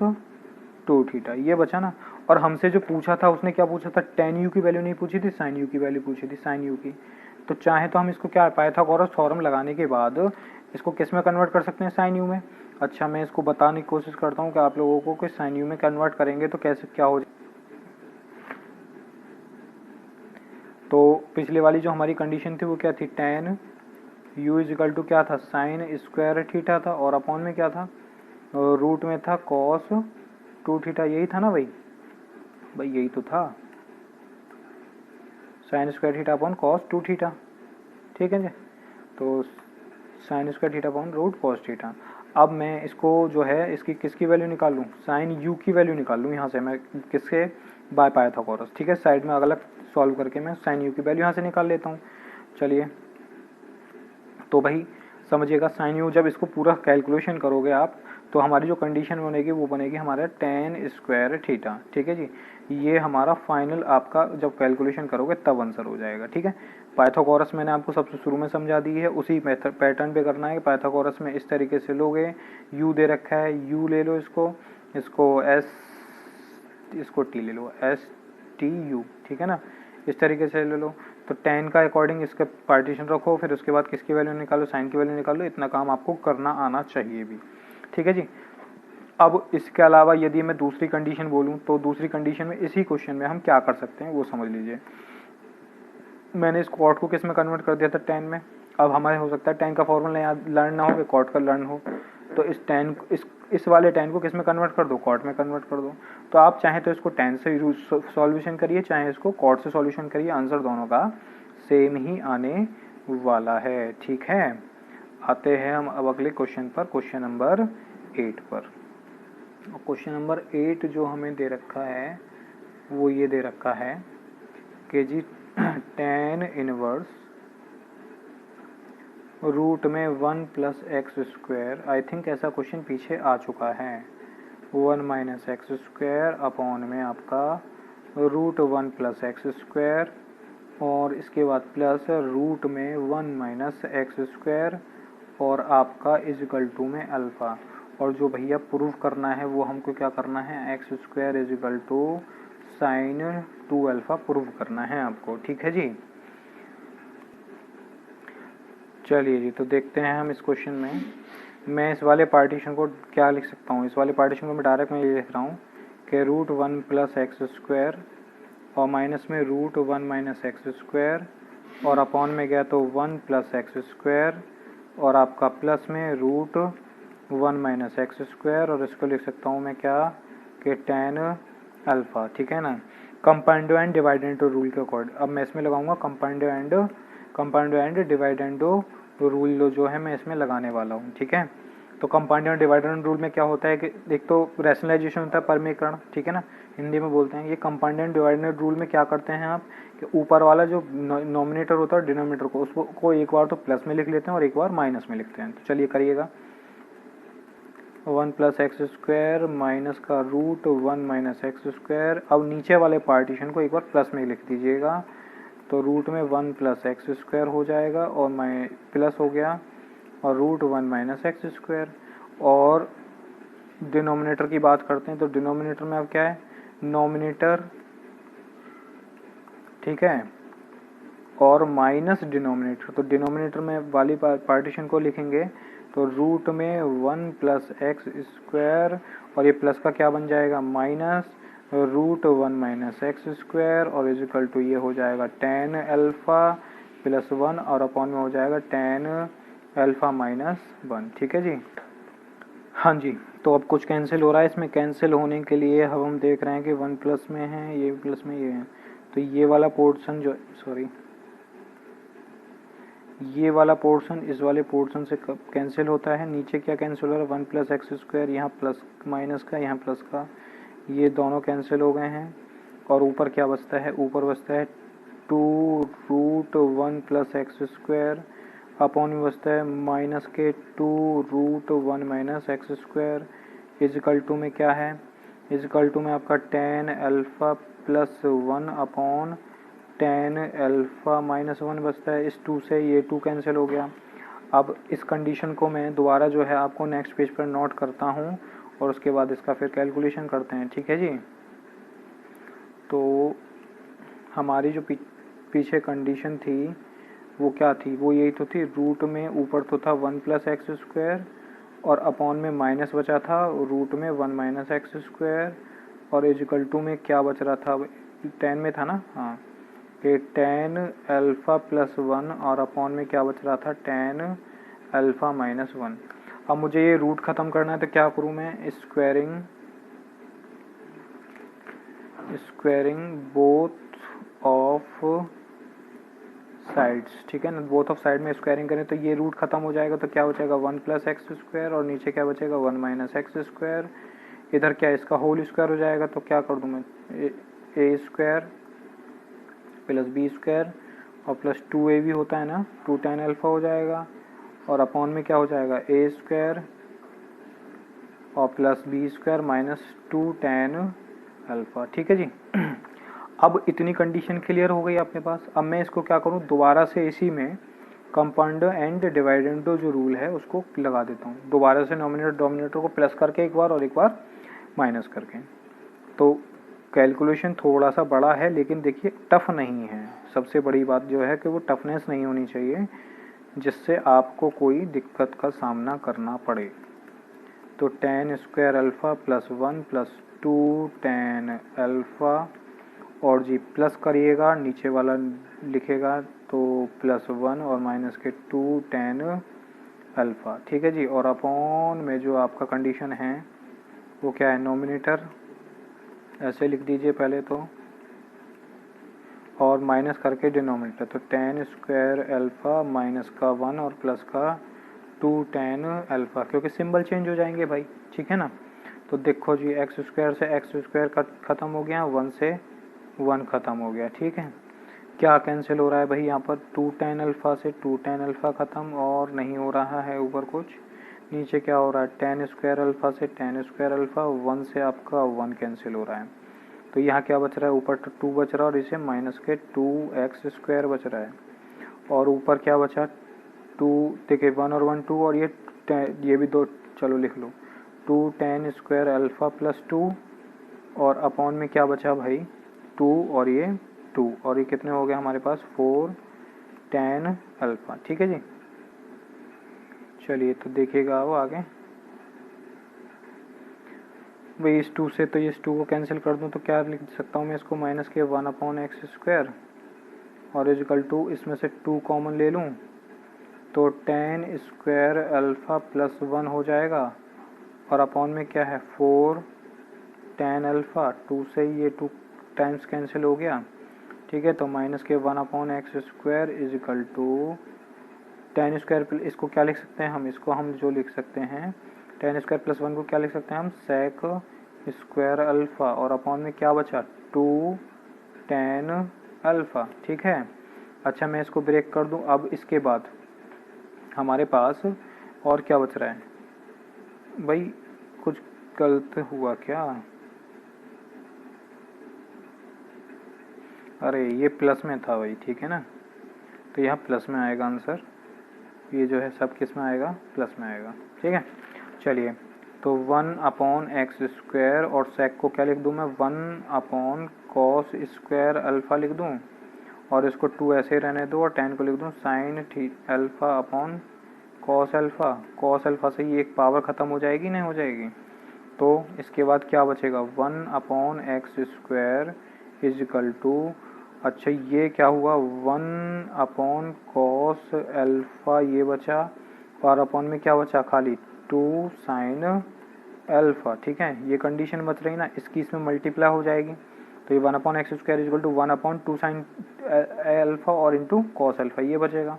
2 थीटा, ये बचा ना। और हमसे जो पूछा था उसने क्या पूछा था, tan u की वैल्यू नहीं पूछी थी, साइन u की वैल्यू पूछी थी, साइन u की। तो चाहे तो हम इसको क्या पाइथागोरस थ्योरम लगाने के बाद इसको किस में कन्वर्ट कर सकते हैं, साइन यू में। अच्छा मैं इसको बताने की कोशिश करता हूँ कि आप लोगों को कि साइन यू में कन्वर्ट करेंगे तो कैसे क्या हो जाए। तो पिछले वाली जो हमारी कंडीशन थी वो क्या थी, tan u is equal to क्या था, साइन स्क्वायर थीटा था, और अपॉन में क्या था, रूट में था कॉस 2 थीटा, यही था ना भाई, यही तो था, sine square theta upon cos 2 theta, ठीक है जी। तो sine square theta upon root cos theta. अब मैं इसको जो है इसकी किसकी वैल्यू निकाल लूँ, साइन यू की वैल्यू निकाल लूँ यहाँ से मैं, किसके, बाय पाइथागोरस, ठीक है। साइड में अलग सॉल्व करके मैं साइन यू की वैल्यू यहाँ से निकाल लेता हूँ। चलिए तो भाई समझिएगा, साइन यू जब इसको पूरा कैलकुलेशन करोगे आप तो हमारी जो कंडीशन बनेगी वो बनेगी हमारा tan स्क्वायर थीटा, ठीक है जी। ये हमारा फाइनल आपका जब कैलकुलेशन करोगे तब आंसर हो जाएगा, ठीक है। पाइथागोरस मैंने आपको सबसे शुरू में समझा दी है, उसी पैटर्न पे करना है। पाइथागोरस में इस तरीके से लोगे, u दे रखा है, u ले लो, इसको s, इसको t ले लो, s t u, ठीक है ना, इस तरीके से ले लो। तो tan का अकॉर्डिंग इसका पार्टीशन रखो, फिर उसके बाद किसकी वैल्यू निकालो, साइन की वैल्यू निकालो, इतना काम आपको करना आना चाहिए भी, ठीक है जी। अब इसके अलावा यदि मैं दूसरी कंडीशन बोलूँ तो दूसरी कंडीशन में इसी क्वेश्चन में हम क्या कर सकते हैं वो समझ लीजिए। मैंने इस कॉट को किस में कन्वर्ट कर दिया था, tan में। अब हमारे हो सकता है tan का फॉर्मूला याद लर्न ना हो, कॉट का लर्न हो, तो इस वाले tan को किस में कन्वर्ट कर दो, कॉट में कन्वर्ट कर दो। तो आप चाहे तो इसको tan से सॉल्यूशन करिए, चाहे इसको कॉट से सॉल्यूशन करिए, आंसर दोनों का सेम ही आने वाला है, ठीक है। आते हैं हम अब अगले क्वेश्चन पर, क्वेश्चन नंबर 8 पर। क्वेश्चन नंबर 8 जो हमें दे रखा है वो ये दे रखा है कि जी tan इनवर्स रूट में 1 plus X square, I think ऐसा क्वेश्चन पीछे आ चुका है, 1 माइनस एक्स स्क्वायर अपॉन में आपका रूट 1 प्लस एक्स स्क्वायर, और इसके बाद प्लस रूट में 1 माइनस एक्स स्क्वायर, और आपका इज इक्वल टू में अल्फ़ा। और जो भैया प्रूव करना है वो हमको क्या करना है, X square is equal to sine 2 alpha prove करना है आपको, ठीक है जी। चलिए जी तो देखते हैं हम इस क्वेश्चन में। मैं इस वाले पार्टीशन को क्या लिख सकता हूँ, इस वाले पार्टीशन को मैं डायरेक्ट ये लिख रहा हूँ कि रूट 1 प्लस एक्स स्क्वायर और माइनस में रूट 1 माइनस एक्स स्क्वायर, और अपॉन में गया तो 1 प्लस एक्स स्क्वायर, और आपका प्लस में रूट 1 माइनस एक्स स्क्वायर, और इसको लिख सकता हूँ मैं क्या कि tan अल्फ़ा, ठीक है ना। कंपाउंड एंड डिवाइडेंडो रूल के अकॉर्डिंग। अब मैं इसमें लगाऊंगा कंपाउंड एंड डिवाइडेंडो रूल जो है मैं इसमें लगाने वाला हूँ, ठीक है। तो कंपाउंड एंड डिवाइडेंडो रूल में क्या होता है कि एक तो रैशनलाइजेशन होता है, परमीकरण, ठीक है ना, हिंदी में बोलते हैं। ये कंपाउंड एंड डिवाइडेंडो रूल में क्या करते हैं आप कि ऊपर वाला जो नॉमिनेटर होता है डिनोमिनेटर को, उसको एक बार तो प्लस में लिख लेते हैं और एक बार माइनस में लिखते हैं। तो चलिए करिएगा, 1 प्लस एक्स स्क्वायर माइनस का रूट 1 माइनस एक्स स्क्वायर। अब नीचे वाले पार्टीशन को एक बार प्लस में लिख दीजिएगा, तो रूट में 1 प्लस एक्स स्क्वायर हो जाएगा और प्लस हो गया और रूट 1 माइनस एक्स स्क्वायर। और डिनोमिनेटर की बात करते हैं तो डिनोमिनेटर में अब क्या है, नॉमिनेटर, ठीक है, और माइनस डिनोमिनेटर। तो डिनोमिनेटर में वाली पार्टीशन को लिखेंगे तो रूट में 1 प्लस एक्स स्क्वायर और ये प्लस का क्या बन जाएगा, minus root 1 minus x square और इजिकल टू ये हो जाएगा tan अल्फा प्लस 1 और अपॉन में हो जाएगा tan अल्फा माइनस 1, ठीक है जी। हाँ जी, तो अब कुछ कैंसिल हो रहा है, इसमें कैंसिल होने के लिए अब हम देख रहे हैं कि 1 प्लस में है, ये प्लस में ये है, तो ये वाला पोर्शन जो, सॉरी, ये वाला पोर्शन इस वाले पोर्शन से कैंसिल होता है। नीचे क्या कैंसिल हो रहा है, 1 प्लस एक्स स्क्वायर, यहाँ प्लस माइनस का, यहाँ प्लस का, ये दोनों कैंसिल हो गए हैं। और ऊपर क्या बचता है, ऊपर बचता है 2 root 1 plus X square upon में बचता है माइनस के 2 root 1 minus x square is equal to में क्या है, इजिकल टू में आपका tan alpha plus 1 upon tan alpha minus 1 बचता है। इस 2 से ये 2 कैंसिल हो गया। अब इस कंडीशन को मैं दोबारा जो है आपको नेक्स्ट पेज पर नोट करता हूँ और उसके बाद इसका फिर कैलकुलेशन करते हैं, ठीक है जी। तो हमारी जो पीछे कंडीशन थी वो क्या थी, वो यही तो थी, रूट में ऊपर तो था 1 प्लस एक्स स्क्वायर और अपॉन में माइनस बचा था, रूट में 1 माइनस एक्स स्क्वायर और इजिकल टू में क्या बच रहा था, 10 में था ना, हाँ, कि tan अल्फा प्लस 1 और अपॉन में क्या बच रहा था, tan अल्फा माइनस 1। अब मुझे ये रूट ख़त्म करना है तो क्या करूँ मैं, स्क्वेयरिंग बोथ ऑफ साइड्स, ठीक है ना, बोथ ऑफ साइड में स्क्वायरिंग करें तो ये रूट खत्म हो जाएगा। तो क्या बचेगा 1 प्लस एक्स स्क्वायर और नीचे क्या बचेगा 1 माइनस एक्स स्क्वायर। इधर क्या इसका होल स्क्वायर हो जाएगा, तो क्या कर दूँ मैं, ए स्क्वायर प्लस बी स्क्वायर और प्लस 2a भी होता है ना, 2 tan अल्फा हो जाएगा और अपॉन में क्या हो जाएगा ए स्क्वायर और plus B square minus 2 tan alpha, ठीक है जी। अब इतनी कंडीशन क्लियर हो गई आपके पास। अब मैं इसको क्या करूँ, दोबारा से इसी में कंपाउंड एंड डिवाइडेंडो जो रूल है उसको लगा देता हूँ, दोबारा से नॉमिनेटर डोमिनेटर को प्लस करके एक बार और एक बार माइनस करके। तो कैलकुलेशन थोड़ा सा बड़ा है लेकिन देखिए टफ नहीं है। सबसे बड़ी बात जो है कि वो टफनेस नहीं होनी चाहिए जिससे आपको कोई दिक्कत का सामना करना पड़े। तो tan square alpha plus 1 plus 2 tan alpha और जी प्लस करिएगा, नीचे वाला लिखेगा तो प्लस 1 और माइनस के 2 tan अल्फ़ा, ठीक है जी। और अपॉन में जो आपका कंडीशन है वो क्या है, नॉमिनेटर ऐसे लिख दीजिए पहले तो, और माइनस करके डिनोमिनेटर, तो tan स्क्वायर अल्फ़ा माइनस का 1 और प्लस का 2 tan अल्फ़ा, क्योंकि सिंबल चेंज हो जाएंगे भाई, ठीक है ना। तो देखो जी एक्स स्क्वायर से एक्स स्क्वायर का ख़त्म हो गया, 1 से 1 ख़त्म हो गया, ठीक है। क्या कैंसिल हो रहा है भाई यहाँ पर, 2 tan अल्फ़ा से 2 tan अल्फ़ा ख़त्म और नहीं हो रहा है ऊपर कुछ। नीचे क्या हो रहा है, tan स्क्वायर अल्फ़ा से tan स्क्वायर अल्फ़ा, 1 से आपका 1 कैंसिल हो रहा है। तो यहाँ क्या बच रहा है, ऊपर तो 2 बच रहा है और इसे माइनस के 2x स्क्वायर बच रहा है। और ऊपर क्या बचा, 2, देखिए 1 और 1 2 और ये भी 2, चलो लिख लो 2 tan स्क्वायर अल्फ़ा प्लस 2 और अपॉन में क्या बचा भाई 2 और ये 2 और ये कितने हो गए हमारे पास 4 tan अल्फ़ा, ठीक है जी। चलिए तो देखिएगा वो आगे भाई, इस 2 से तो इस 2 को कैंसिल कर दूं तो क्या लिख सकता हूँ मैं इसको, माइनस के 1 अपॉन एक्स स्क्वायर और इजिकल टू इसमें से 2 कॉमन ले लूँ तो tan स्क्वायर अल्फ़ा प्लस 1 हो जाएगा और अपॉन में क्या है 4 tan अल्फ़ा, 2 से ये 2 टाइम्स कैंसिल हो गया, ठीक है। तो माइनस के 1/x² is equal to tan square, इसको क्या लिख सकते हैं हम, इसको हम जो लिख सकते हैं टेन स्क्वायर प्लस 1 को क्या लिख सकते हैं हम, सेक स्क्वायर अल्फ़ा, और अपॉन में क्या बचा 2 टेन अल्फ़ा, ठीक है। अच्छा मैं इसको ब्रेक कर दूं। अब इसके बाद हमारे पास और क्या बच रहा है भाई, कुछ गलत हुआ क्या, अरे ये प्लस में था भाई, ठीक है ना, तो यहाँ प्लस में आएगा आंसर, ये जो है सब किस में आएगा, प्लस में आएगा, ठीक है। चलिए तो 1/x² और सेक को क्या लिख दूँ मैं, 1/cos² अल्फ़ा लिख दूँ, और इसको 2 ऐसे रहने दो, और 10 को लिख दूँ sine alpha upon cos alpha. Cos alpha से ही एक पावर ख़त्म हो जाएगी, नहीं हो जाएगी, तो इसके बाद क्या बचेगा 1/x² इज इक्वल टू, अच्छा ये क्या हुआ 1/cos अल्फ़ा ये बचा, और अपॉन में क्या बचा खाली 2 साइन अल्फ़ा, ठीक है। ये कंडीशन बच रही ना, इसकी इसमें मल्टीप्लाई हो जाएगी, तो ये 1/x² is equal to 1/2 sine alpha और इंटू कॉस अल्फ़ा, ये बचेगा।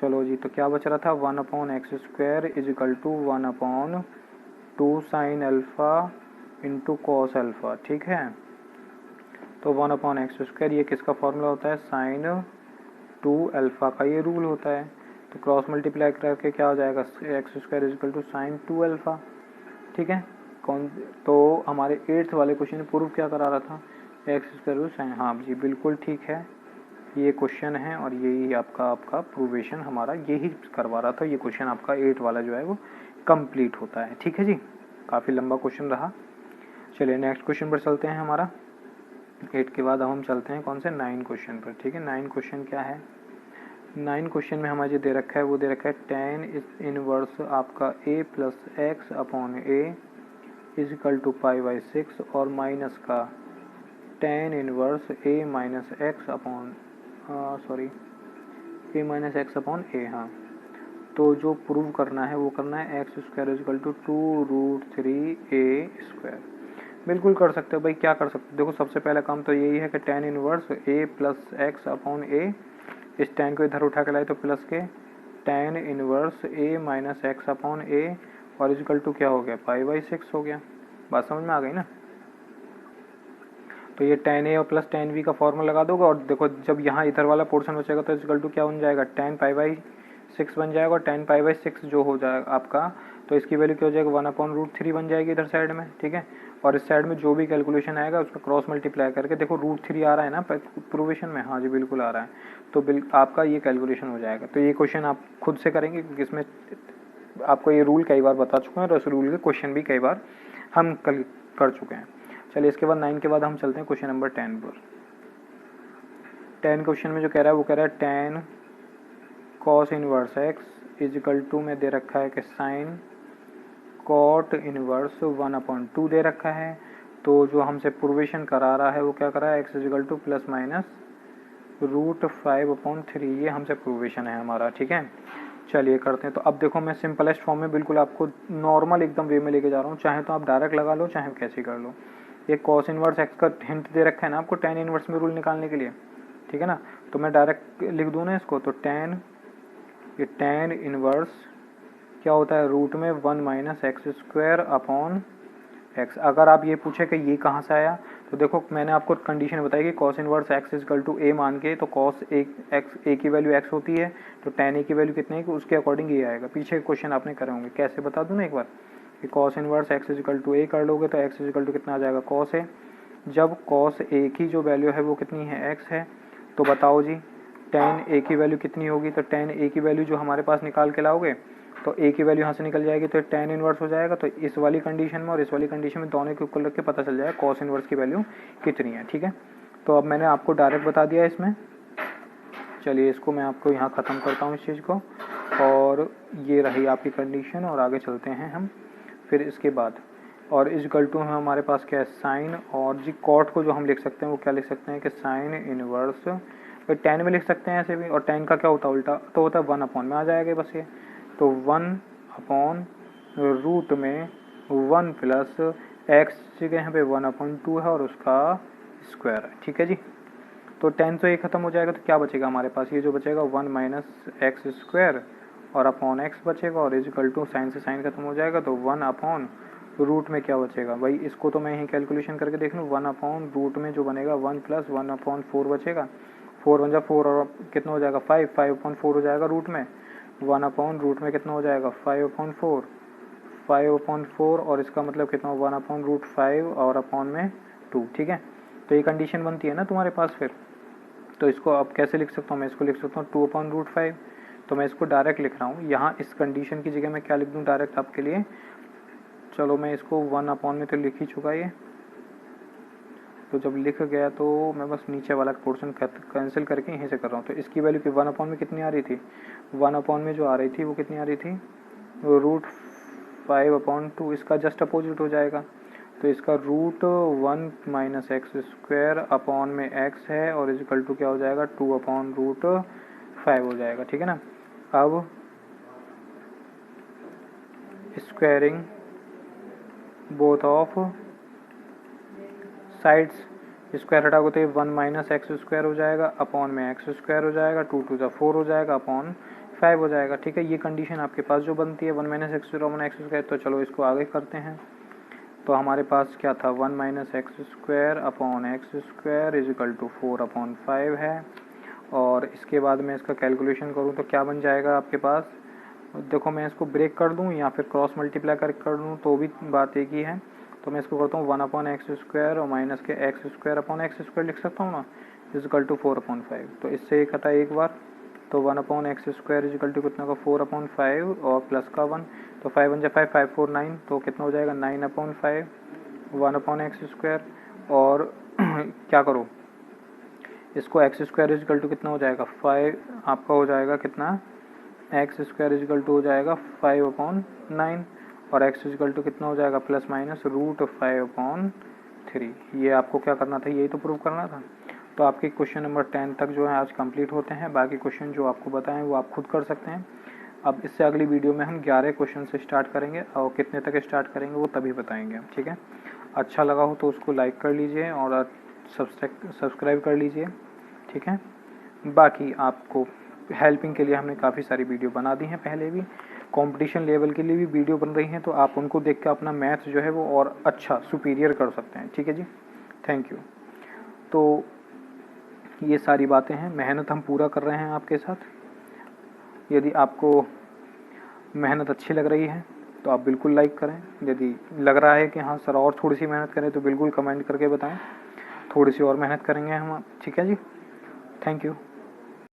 चलो जी, तो क्या बच रहा था 1/x² is equal to 1/2 sine alpha into cos alpha, ठीक है। तो 1/x² ये किसका फॉर्मूला होता है, साइन 2 अल्फ़ा का ये रूल होता है, तो क्रॉस मल्टीप्लाई करके क्या हो जाएगा x² is equal to sine 2 alpha, ठीक है। कौन, तो हमारे 8th वाले क्वेश्चन में प्रूफ क्या करा रहा था, x² साइन, हाँ जी बिल्कुल ठीक है, ये क्वेश्चन है और यही आपका प्रूवेशन हमारा यही करवा रहा था, ये क्वेश्चन आपका 8 वाला जो है वो कंप्लीट होता है, ठीक है जी। काफ़ी लंबा क्वेश्चन रहा। चलिए नेक्स्ट क्वेश्चन पर चलते हैं, हमारा 8 के बाद अब हम चलते हैं कौन से 9 क्वेश्चन पर, ठीक है। 9 क्वेश्चन क्या है, 9 क्वेश्चन में हमारे जो दे रखा है वो दे रखा है tan इनवर्स आपका a plus x upon A is equal to π/6 और माइनस का tan inverse a minus x upon a minus x upon A, हाँ। तो जो प्रूव करना है वो करना है x² is equal to 2√3a², बिल्कुल कर सकते हो भाई, क्या कर सकते हो, देखो सबसे पहला काम तो यही है कि tan inverse a plus x upon A, इस tan को इधर उठा के लाए तो प्लस के tan inverse a minus x upon A और इक्वल टू क्या हो गया π/6 हो गया, बात समझ में आ गई ना। तो ये tan a और प्लस tan b का फॉर्मूला लगा दोगे, और देखो जब यहाँ इधर वाला पोर्शन बचेगा तो इक्वल टू क्या बन जाएगा tan π/6 बन जाएगा, और tan π/6 जो हो जाएगा आपका, तो इसकी वैल्यू क्या हो जाएगा 1/√3 बन जाएगी इधर साइड में, ठीक है। और इस साइड में जो भी कैलकुलेशन आएगा उसका क्रॉस मल्टीप्लाई करके, देखो √3 आ रहा है ना प्रूवेशन में, हाँ जी बिल्कुल आ रहा है, तो आपका ये कैलकुलेशन हो जाएगा। तो ये क्वेश्चन आप खुद से करेंगे क्योंकि इसमें आपको ये रूल कई बार बता चुके हैं और इस रूल के क्वेश्चन भी कई बार हम कल कर चुके हैं। चलिए इसके बाद 9 के बाद हम चलते हैं क्वेश्चन नंबर 10 पर। 10 क्वेश्चन में जो कह रहा है वो कह रहा है tan cos inverse x is equal to में दे रखा है कि साइन कॉट इनवर्स 1/2 दे रखा है। तो जो हमसे प्रूवेशन करा रहा है वो क्या करा है, x is equal two plus minus √5/3, ये हमसे प्रूवेशन है हमारा, ठीक है। चलिए करते हैं। तो अब देखो मैं सिंपलेस्ट फॉर्म में बिल्कुल आपको नॉर्मल एकदम वे में लेके जा रहा हूँ, चाहे तो आप डायरेक्ट लगा लो चाहे कैसे कर लो। ये कॉस इनवर्स एक्स का हिंट दे रखा है ना आपको tan इनवर्स में रूल निकालने के लिए, ठीक है ना। तो मैं डायरेक्ट लिख दूँ ना इसको, तो ये tan इनवर्स क्या होता है रूट में 1 माइनस x² अपॉन एक्स। अगर आप ये पूछे कि ये कहाँ से आया, तो देखो मैंने आपको कंडीशन बताई कि cos inverse x equal to a मान के, तो cos a की वैल्यू x होती है, तो tan a की वैल्यू कितनी है कि उसके अकॉर्डिंग ये आएगा। पीछे क्वेश्चन आपने करे होंगे, कैसे बता दूँ ना एक बार, कि cos inverse x equal to a कर लोगे तो x इक्वल टू कितना आ जाएगा cos a। जब cos a की जो वैल्यू है वो कितनी है x है, तो बताओ जी tan a की वैल्यू कितनी होगी, तो tan a की वैल्यू जो हमारे पास निकाल के लाओगे तो a की वैल्यू यहाँ से निकल जाएगी, तो tan इनवर्स हो जाएगा। तो इस वाली कंडीशन में और इस वाली कंडीशन में दोनों के इक्वल रख के पता चल जाएगा cos इनवर्स की वैल्यू कितनी है, ठीक है। तो अब मैंने आपको डायरेक्ट बता दिया इसमें। चलिए इसको मैं आपको यहाँ ख़त्म करता हूँ इस चीज़ को, और ये रही आपकी कंडीशन, और आगे चलते हैं हम फिर इसके बाद। और इस इक्वल टू हमारे पास क्या है साइन, और जी कॉट को जो हम लिख सकते हैं वो क्या लिख सकते हैं कि साइन इनवर्स, भाई tan में लिख सकते हैं ऐसे भी, और tan का क्या होता है उल्टा, तो होता है 1 में आ जाएगा बस ये, तो 1/√में 1 प्लस एक्स जगह यहाँ पे 1/2 है और उसका स्क्वायर, ठीक है जी। तो 10 से ये खत्म हो जाएगा तो क्या बचेगा हमारे पास, ये जो बचेगा 1 माइनस एक्स स्क्वायर और अपॉन एक्स बचेगा, और इजिकल टू साइन से साइन खत्म हो जाएगा तो 1 अपॉन रूट में क्या बचेगा भाई, इसको तो मैं यहीं कैलकुलेशन करके देख लूँ। 1 अपॉन रूट में जो बनेगा 1 प्लस 1 अपॉन 4 बचेगा, 4 1 जा 4 और कितना हो जाएगा 5, 5 अपॉन 4 हो जाएगा रूट में, 1 अपॉन रूट में कितना हो जाएगा 5 अपॉन 4, 5 अपॉन 4 और इसका मतलब कितना 1 अपॉन रूट 5 और अपॉन में 2, ठीक है। तो ये कंडीशन बनती है ना तुम्हारे पास फिर। तो इसको अब कैसे लिख सकता हूँ, मैं इसको लिख सकता हूँ 2 अपॉन रूट 5। तो मैं इसको डायरेक्ट लिख रहा हूँ, यहाँ इस कंडीशन की जगह मैं क्या लिख दूँ डायरेक्ट आपके लिए, चलो मैं इसको 1 अपॉन में तो लिख ही चुका ये, तो जब लिख गया तो मैं बस नीचे वाला पोर्शन कैंसिल करके यहीं से कर रहा हूँ। तो इसकी वैल्यू की 1 अपॉन में कितनी आ रही थी, 1 अपॉन में जो आ रही थी वो कितनी आ रही थी, रूट 5 अपॉन 2, इसका जस्ट अपोजिट हो जाएगा। तो इसका root 1 minus x square upon में एक्स है और इजिकल टू क्या हो जाएगा 2 अपॉन रूट 5 हो जाएगा, ठीक है ना। अब squaring both of sides, square हटाओगे तो ये 1 माइनस एक्स स्क्वायर हो जाएगा अपॉन में एक्स स्क्वायर हो जाएगा, 2 2 जा 4 हो जाएगा अपॉन 5 हो जाएगा, ठीक है। ये कंडीशन आपके पास जो बनती है 1 minus x upon X square. तो चलो इसको आगे करते हैं। तो हमारे पास क्या था 1 minus x square upon X square is equal to 4 upon 5 है, और इसके बाद मैं इसका कैलकुलेशन करूँ तो क्या बन जाएगा आपके पास, देखो मैं इसको ब्रेक कर दूँ या फिर क्रॉस मल्टीप्लाई कर दूँ तो भी बात एक ही है। तो मैं इसको करता हूँ 1 अपॉन एक्स स्क्वायर और माइनस के x square upon X square लिख सकता हूँ ना, इजिकल टू 4 अपॉन 5। तो इससे एक हटा एक बार, तो 1 upon X square is equal to कितना का 4 अपॉन 5 और प्लस का 1, तो 5 1 जा 5, 5 4 9, तो कितना हो जाएगा 9 अपॉन 5, 1 अपॉन एक्स स्क्वायर। और क्या करो, इसको एक्स स्क्वायर इजिकल टू कितना हो जाएगा 5, आपका हो जाएगा कितना एक्स स्क्वायर इजिकल टू हो जाएगा 5 अपॉन 9, और एक्स इजिकल टू कितना हो जाएगा प्लस माइनस रूट 5 अपॉन 3। ये आपको क्या करना था, यही तो प्रूव करना था। तो आपके क्वेश्चन नंबर 10 तक जो है आज कंप्लीट होते हैं, बाकी क्वेश्चन जो आपको बताएं वो आप खुद कर सकते हैं। अब इससे अगली वीडियो में हम 11 क्वेश्चन से स्टार्ट करेंगे, और कितने तक स्टार्ट करेंगे वो तभी बताएंगे, ठीक है। अच्छा लगा हो तो उसको लाइक कर लीजिए और सब्सक्राइब कर लीजिए, ठीक है। बाकी आपको हेल्पिंग के लिए हमने काफ़ी सारी वीडियो बना दी हैं पहले भी, कंपटीशन लेवल के लिए भी वीडियो बन रही हैं, तो आप उनको देख के अपना मैथ्स जो है वो और अच्छा सुपीरियर कर सकते हैं, ठीक है जी। Thank you. तो ये सारी बातें हैं, मेहनत हम पूरा कर रहे हैं आपके साथ। यदि आपको मेहनत अच्छी लग रही है तो आप बिल्कुल लाइक करें, यदि लग रहा है कि हाँ सर और थोड़ी सी मेहनत करें तो बिल्कुल कमेंट करके बताएं, थोड़ी सी और मेहनत करेंगे हम, ठीक है जी। Thank you.